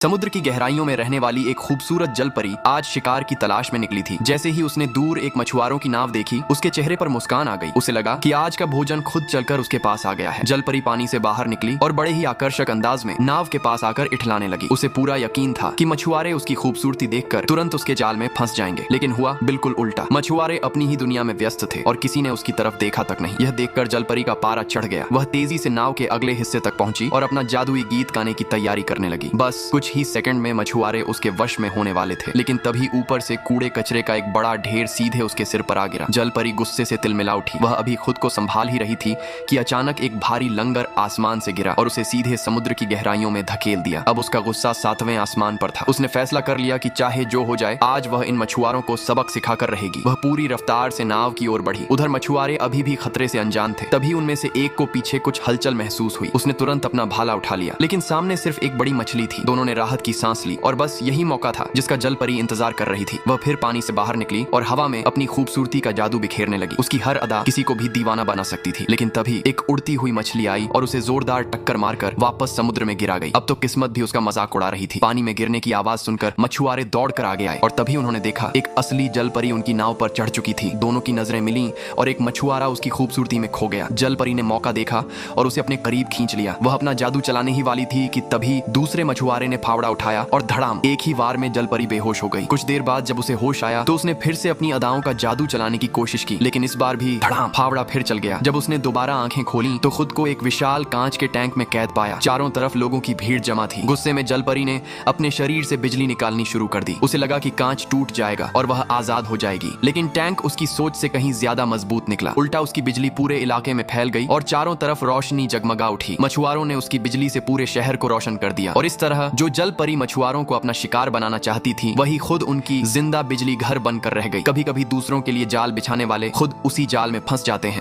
समुद्र की गहराइयों में रहने वाली एक खूबसूरत जल परी आज शिकार की तलाश में निकली थी। जैसे ही उसने दूर एक मछुआरों की नाव देखी, उसके चेहरे पर मुस्कान आ गई। उसे लगा कि आज का भोजन खुद चलकर उसके पास आ गया है। जल परी पानी से बाहर निकली और बड़े ही आकर्षक अंदाज में नाव के पास आकर इठलाने लगी। उसे पूरा यकीन था कि मछुआरे उसकी खूबसूरती देखकर तुरंत उसके जाल में फंस जाएंगे, लेकिन हुआ बिल्कुल उल्टा। मछुआरे अपनी ही दुनिया में व्यस्त थे और किसी ने उसकी तरफ देखा तक नहीं। यह देखकर जल परी का पारा चढ़ गया। वह तेजी से नाव के अगले हिस्से तक पहुंची और अपना जादुई गीत गाने की तैयारी करने लगी। बस कुछ ही सेकंड में मछुआरे उसके वश में होने वाले थे, लेकिन तभी ऊपर से कूड़े कचरे का एक बड़ा ढेर सीधे उसके सिर पर आ गिरा। जल परी गुस्से से तिलमिला उठी। वह अभी खुद को संभाल ही रही थी कि अचानक एक भारी लंगर आसमान से गिरा और उसे सीधे समुद्र की गहराइयों में धकेल दिया। अब उसका गुस्सा 7वें आसमान पर था। उसने फैसला कर लिया कि चाहे जो हो जाए, आज वह इन मछुआरों को सबक सिखाकर रहेगी। वह पूरी रफ्तार से नाव की ओर बढ़ी। उधर मछुआरे अभी भी खतरे से अनजान थे। तभी उनमें से एक को पीछे कुछ हलचल महसूस हुई। उसने तुरंत अपना भाला उठा लिया, लेकिन सामने सिर्फ एक बड़ी मछली थी। दोनों ने राहत की सांस ली और बस यही मौका था जिसका जल परी इंतजार कर रही थी। वह फिर पानी से बाहर निकली और हवा में अपनी खूबसूरती का जादू बिखेरने लगी। उसकी हर अदा किसी को भी दीवाना बना सकती थी, लेकिन तभी एक उड़ती हुई मछली आई और उसे जोरदार टक्कर मारकर वापस समुद्र में गिरा गई। अब तो किस्मत भी उसका मजाक उड़ा रही थी। पानी में गिरने की आवाज सुनकर मछुआरे दौड़कर आगे आए और तभी उन्होंने देखा एक असली जल परी उनकी नाव पर चढ़ चुकी थी। दोनों की नजरें मिली और एक मछुआरा उसकी खूबसूरती में खो गया। जल परी ने मौका देखा और उसे अपने करीब खींच लिया। वह अपना जादू चलाने ही वाली थी कि तभी दूसरे मछुआरे ने फावड़ा उठाया और धड़ाम, एक ही वार में जल परी बेहोश हो गई। कुछ देर बाद जब उसे होश आया तो उसने फिर से अपनी अदाओं का जादू चलाने की कोशिश की, लेकिन इस बार भी धड़ाम, फावड़ा फिर चल गया। जब उसने दोबारा आंखें खोली तो खुद को एक विशाल कांच के टैंक में कैद पाया। चारों तरफ लोगों की भीड़ जमा थी। गुस्से में जल परी ने अपने शरीर से बिजली निकालनी शुरू कर दी। उसे लगा कि कांच टूट जाएगा और वह आजाद हो जाएगी, लेकिन टैंक उसकी सोच से कहीं ज्यादा मजबूत निकला। उल्टा उसकी बिजली पूरे इलाके में फैल गई और चारों तरफ रोशनी जगमगा उठी। मछुआरों ने उसकी बिजली से पूरे शहर को रोशन कर दिया और इस तरह जो जल परी मछुआरों को अपना शिकार बनाना चाहती थी, वही खुद उनकी जिंदा बिजली घर बनकर रह गई। कभी कभी दूसरों के लिए जाल बिछाने वाले खुद उसी जाल में फंस जाते हैं।